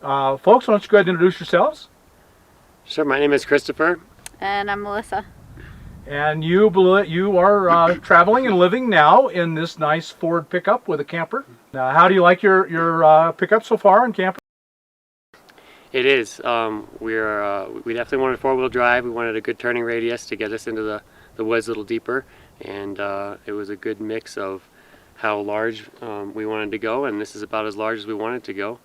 Folks, why don't you go ahead and introduce yourselves? Sure, my name is Christopher. And I'm Melissa. And you are traveling and living now in this nice Ford pickup with a camper. How do you like your pickup so far and camper? It is. We definitely wanted four-wheel drive. We wanted a good turning radius to get us into the woods a little deeper, and it was a good mix of how large we wanted to go, and this is about as large as we wanted to go.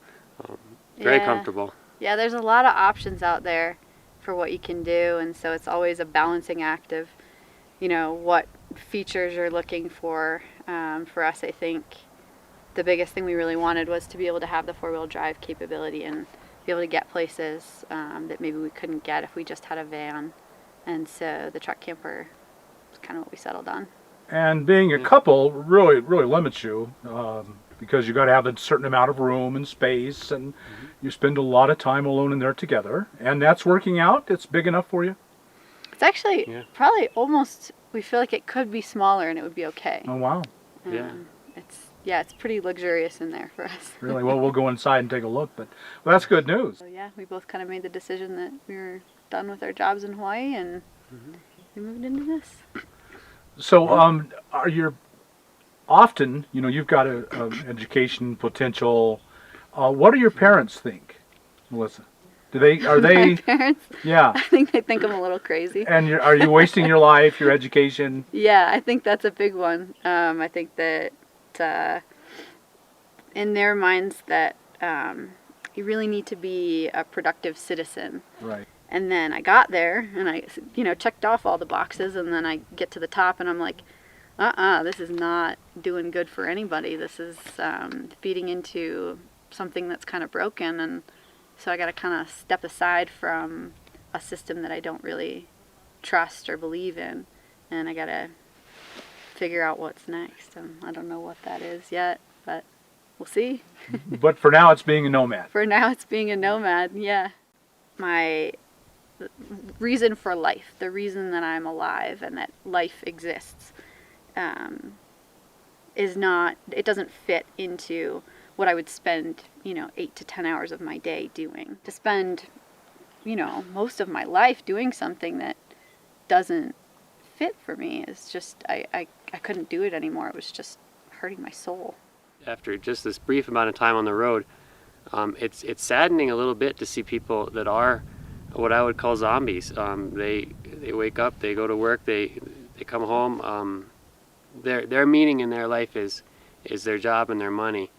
Very comfortable. Yeah, there's a lot of options out there for what you can do, and so it's always a balancing act of, what features you're looking for. For us, I think the biggest thing we really wanted was to be able to have the four-wheel drive capability and be able to get places that maybe we couldn't get if we just had a van. And so the truck camper is kind of what we settled on. And being a couple really limits you because you got to have a certain amount of room and space, and you spend a lot of time alone in there together. And that's working out. It's big enough for you. It's actually probably almost. We feel like it could be smaller and it would be okay. Oh wow! It's pretty luxurious in there for us. Really? Well, we'll go inside and take a look. But that's good news. So yeah, we both kind of made the decision that we were done with our jobs in Hawaii, and we moved into this. So, are you often? You've got an education potential. What do your parents think, Melissa? Are they? My parents? Yeah. I think they think I'm a little crazy. And are you wasting your life, your education? Yeah, I think that's a big one. I think that in their minds that you really need to be a productive citizen. Right. And then I got there and I, checked off all the boxes, and then I get to the top and I'm like, this is not doing good for anybody. This is feeding into something that's kind of broken, and so I got to kind of step aside from a system that I don't really trust or believe in, and I got to figure out what's next. I don't know what that is yet, but we'll see. But for now, it's being a nomad. For now, it's being a nomad, yeah. My reason for life, the reason that I'm alive and that life exists, it doesn't fit into what I would spend, 8 to 10 hours of my day doing. To spend, most of my life doing something that doesn't fit for me is just, I couldn't do it anymore. It was just hurting my soul. After just this brief amount of time on the road, it's saddening a little bit to see people that are what I would call zombies. They wake up, they go to work, they come home. Their meaning in their life is their job and their money.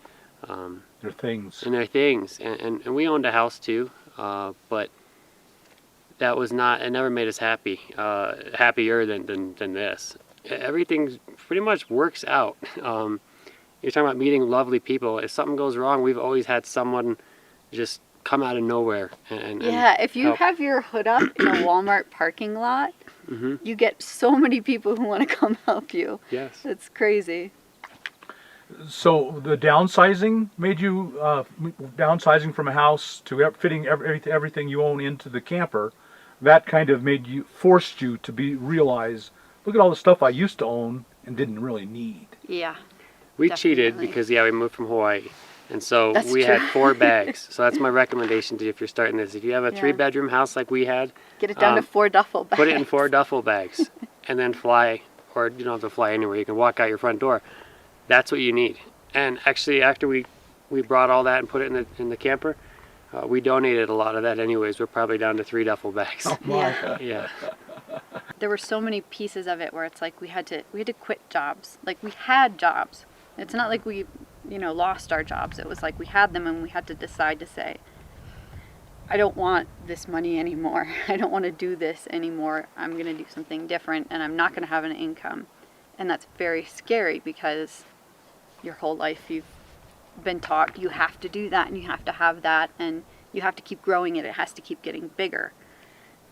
Their things. And their things. And we owned a house too, but that was not, it never made us happy, happier than this. Everything pretty much works out. You're talking about meeting lovely people. If something goes wrong, we've always had someone just come out of nowhere. If you have your hood up in a Walmart parking lot, you get so many people who want to come help you. Yes. It's crazy. So the downsizing made you, downsizing from a house to fitting everything you own into the camper, that kind of forced you to realize, look at all the stuff I used to own and didn't really need. Yeah. We Definitely. cheated because, we moved from Hawaii. And so That's we true. had 4 bags. So that's my recommendation to you if you're starting this. If you have a 3-bedroom house like we had, Get it down to 4 duffel bags. put it in 4 duffel bags and then fly, or you don't have to fly anywhere. You can walk out your front door. That's what you need. And actually, after we brought all that and put it in the camper, we donated a lot of that anyways. We're probably down to 3 duffel bags. Oh my. Yeah. There were so many pieces of it where it's like we had to quit jobs. Like we had jobs. It's not like we, lost our jobs. It was like we had them and we had to decide to say, I don't want this money anymore. I don't want to do this anymore. I'm going to do something different, and I'm not going to have an income. And that's very scary because your whole life you've been taught you have to do that and you have to have that and you have to keep growing it. It has to keep getting bigger.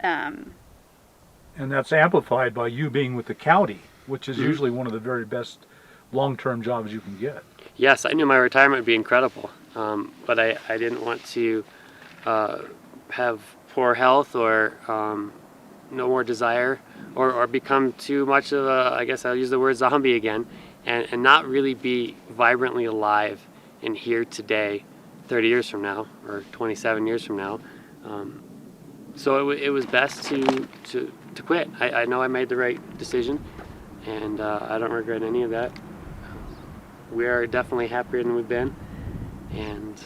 And that's amplified by you being with the county, which is usually one of the very best long-term jobs you can get. Yes, I knew my retirement would be incredible, but I didn't want to have poor health or no more desire or become too much of a, I guess I'll use the word zombie again, and not really be vibrantly alive and here today 30 years from now or 27 years from now. So it was best to quit. I know I made the right decision, and I don't regret any of that. We are definitely happier than we've been. And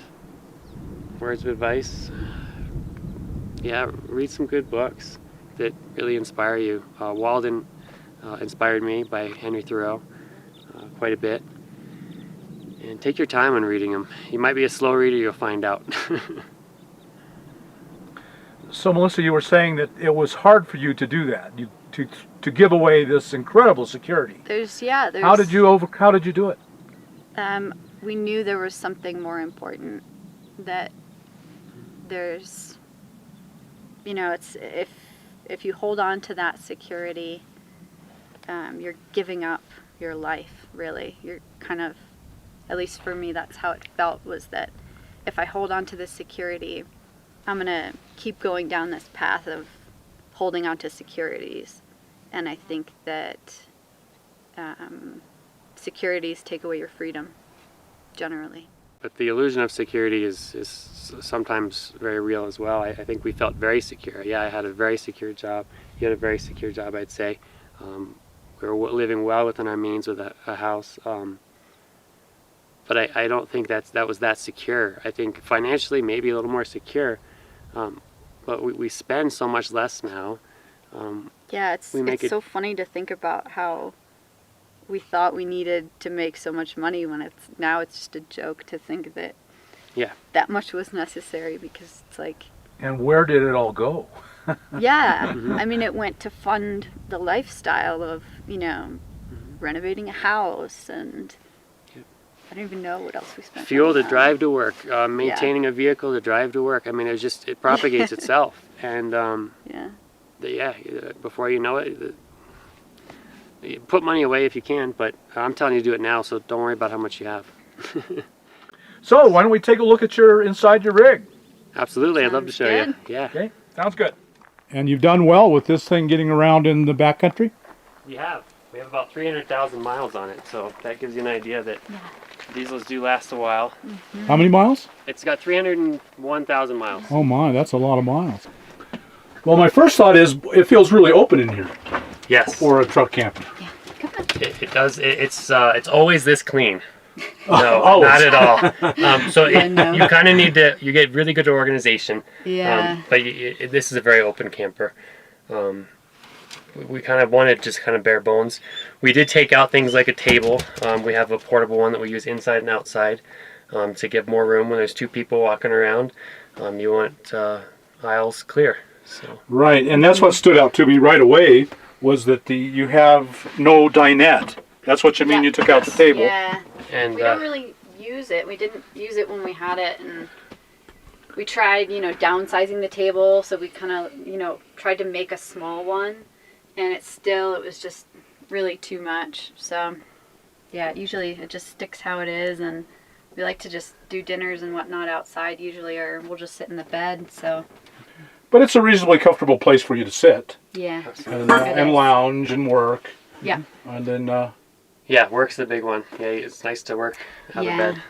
words of advice, yeah, read some good books that really inspire you. Walden inspired me by Henry Thoreau quite a bit. And take your time on reading them. You might be a slow reader, you'll find out. So Melissa, you were saying that it was hard for you to do that, to give away this incredible security. There's How did you do it? We knew there was something more important, that there's, it's if you hold on to that security, you're giving up your life, really. You're kind of, at least for me, that's how it felt, was that if I hold on to this security, I'm going to keep going down this path of holding on to securities. And I think that securities take away your freedom, generally. But the illusion of security is sometimes very real as well. I think we felt very secure. Yeah, I had a very secure job. You had a very secure job, I'd say. We were living well within our means with a house. But I don't think that was that secure. I think financially maybe a little more secure. But we spend so much less now. Yeah, it's so funny to think about how we thought we needed to make so much money when now it's just a joke to think that that much was necessary, because it's like... And where did it all go? Yeah, I mean, it went to fund the lifestyle of, renovating a house, and I don't even know what else we spent. Fuel to drive to work, maintaining a vehicle to drive to work. I mean, it propagates itself. And before you know it, you put money away if you can, but I'm telling you to do it now, so don't worry about how much you have. So why don't we take a look at inside your rig? Absolutely, I'd love to show you. good. Yeah. Okay, sounds good. And you've done well with this thing getting around in the backcountry? We have about 300,000 miles on it, so that gives you an idea that diesels do last a while. How many miles? It's got 301,000 miles. Oh my, that's a lot of miles. Well, my first thought is it feels really open in here. Yes. For a truck camper. Yeah, come on. It does. It's always this clean. No, Always. not at all. So you kind of need to. You get really good organization. Yeah. But this is a very open camper. We kind of wanted just kind of bare bones. We did take out things like a table. We have a portable one that we use inside and outside to give more room when there's two people walking around. You want aisles clear. So. Right, and that's what stood out to me right away, was that you have no dinette. That's what you mean you took out the table. Yeah. And we don't really use it. We didn't use it when we had it, and we tried, downsizing the table, so we kind of, tried to make a small one, and it was just really too much. So, yeah, usually it just sticks how it is, and we like to just do dinners and whatnot outside usually, or we'll just sit in the bed, so... But it's a reasonably comfortable place for you to sit. Yeah. And lounge and work. Yeah. And then... yeah, work's the big one. Yeah, it's nice to work out of bed.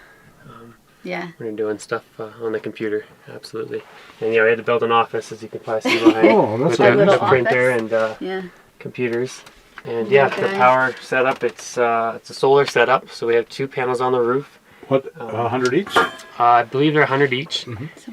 Yeah. When you're doing stuff on the computer, absolutely. And we had to build an office, as you can probably see behind. That's with the printer and computers. And the power setup, it's a solar setup, so we have 2 panels on the roof. What, 100 each? I believe they're 100 each.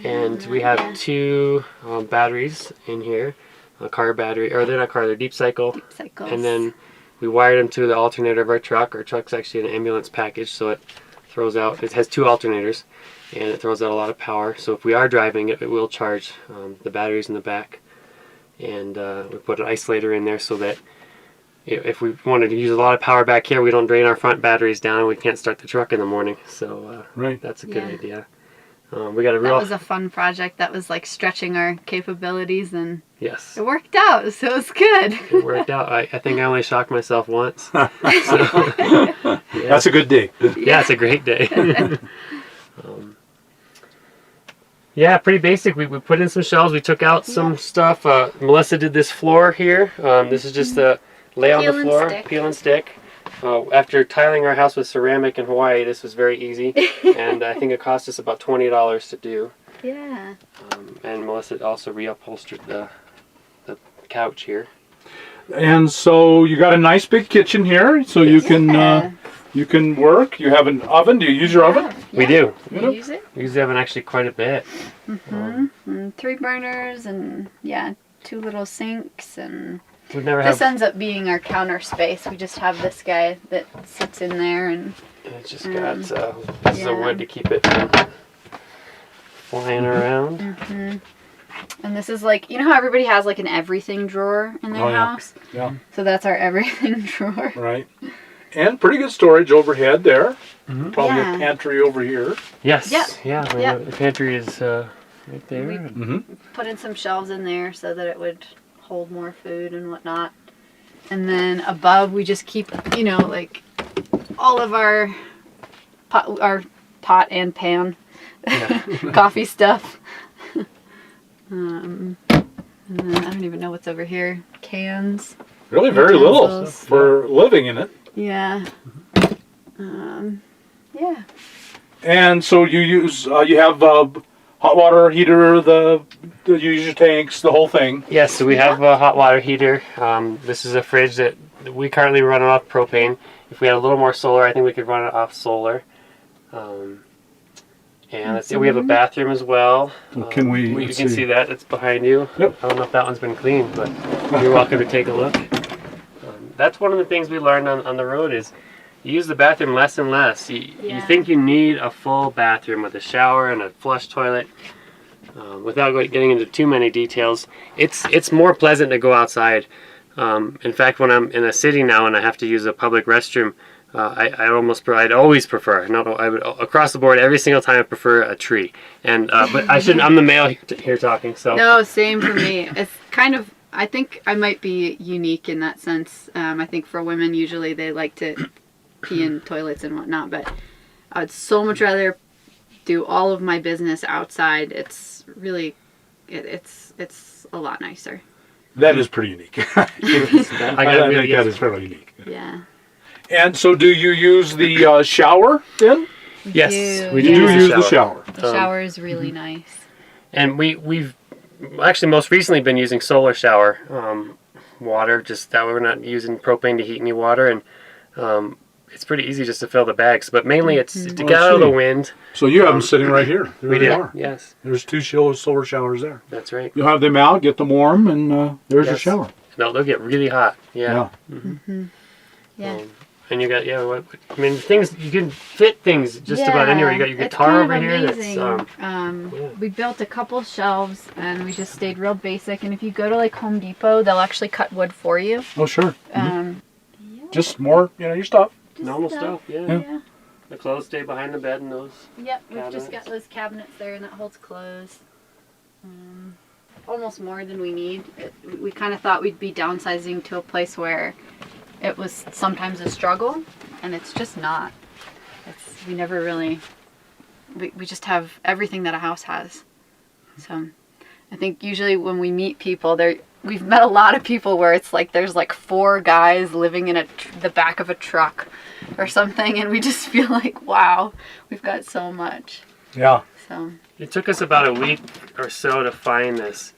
And we have 2 batteries in here. A car battery, or they're not car, they're deep cycle. Deep cycles. And then we wired them to the alternator of our truck. Our truck's actually an ambulance package, so it throws out, it has 2 alternators, and it throws out a lot of power. So if we are driving it, it will charge the batteries in the back. And we put an isolator in there so that if we wanted to use a lot of power back here, we don't drain our front batteries down and we can't start the truck in the morning. So that's a good idea. We got a real... That was a fun project. That was like stretching our capabilities, and yes, it worked out, so it's good. It worked out. I think I only shocked myself once. That's a good day. Yeah, it's a great day. Yeah, pretty basic. We put in some shelves. We took out some stuff. Melissa did this floor here. This is just the lay on the floor, peel and stick. After tiling our house with ceramic in Hawaii, this was very easy, and I think it cost us about $20 to do. Yeah. And Melissa also reupholstered the couch here. And so you got a nice big kitchen here, so you can work. You have an oven. Do you use your oven? We do. You use it? We use the oven actually quite a bit. And 3 burners and 2 little sinks, and We've never this had. ends up being our counter space. We just have this guy that sits in there, and It's just got pieces of wood to keep it from flying around. and this is like, you know how everybody has like an everything drawer in their house? Yeah. So that's our everything drawer. Right. And pretty good storage overhead there. Probably Yeah. a pantry over here. Yes. Yep. Yeah. Yep. The pantry is right there. We put in some shelves in there so that it would hold more food and whatnot. And then above we just keep, you know, like all of our pot and pan coffee stuff. And then I don't even know what's over here. Cans. Really very little Utensils. for living in it. Yeah. Yeah. And so you use, you have hot water heater, you use your tanks, the whole thing. Yes, so we have a hot water heater. This is a fridge that we currently run off propane. If we had a little more solar, I think we could run it off solar. And let's see, we have a bathroom as well. Can we? You let's can see that, it's behind you. Yep. I don't know if that one's been cleaned, but you're welcome to take a look. That's one of the things we learned on the road is you use the bathroom less and less. You think you need a full bathroom with a shower and a flush toilet. Without getting into too many details, it's more pleasant to go outside. In fact, when I'm in a city now and I have to use a public restroom, I'd always prefer, I would across the board every single time I prefer a tree. And but I shouldn't. I'm the male here talking. So No, same for me. It's kind of, I think I might be unique in that sense. I think for women usually they like to pee in toilets and whatnot, but I'd so much rather do all of my business outside. It's really, it's a lot nicer. That is pretty unique. I think that is fairly unique. Yeah. And so do you use the shower then? Yes, we You do do use the shower. The shower is really nice. And we've actually most recently been using solar shower water, just that way we're not using propane to heat any water, and it's pretty easy just to fill the bags, but mainly it's to get out of the wind. So you have them sitting right here. There We they do, are. yes, There's 2 solar showers there. that's right. You'll have them out, get them warm, and there's your Yes. shower. They'll get really hot, yeah. Yeah. And you got, I mean, things, you can fit things just about anywhere. You got your guitar over here. That's, we built a couple shelves and we just stayed real basic. And if you go to like Home Depot, they'll actually cut wood for you. Oh, sure. Just more, your stuff. normal stuff, Yeah. The clothes stay behind the bed and those. Yep, we've just cabinets. got those cabinets there and that holds clothes. Almost more than we need. We kind of thought we'd be downsizing to a place where it was sometimes a struggle, and it's just not. We never really, we just have everything that a house has. So I think usually when we meet people, we've met a lot of people where it's like there's like 4 guys living in the back of a truck or something, and we just feel like, wow, we've got so much. Yeah. So It took us about a week or so to find this.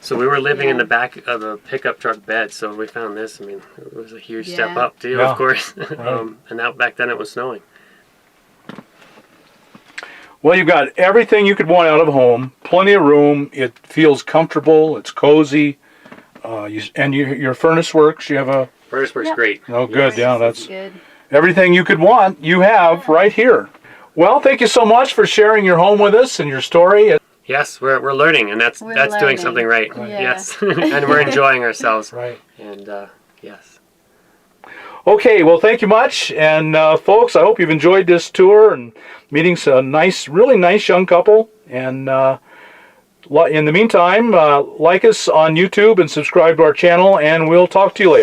So we were living in the back of a pickup truck bed, so we found this. I mean, it was a huge step up too, of course. And that back then it was snowing. Well, you've got everything you could want out of a home, plenty of room. It feels comfortable. It's cozy. Your furnace works. You have a... Furnace works great. Oh, good. Yeah, that's good. everything you could want. You have right here. Well, thank you so much for sharing your home with us and your story. Yes, we're learning, and that's doing learning. something right. Yeah. Yes, and we're enjoying ourselves. Right. And yes. Okay, well, thank you much. And folks, I hope you've enjoyed this tour and meeting some really nice young couple. And in the meantime, like us on YouTube and subscribe to our channel, and we'll talk to you later.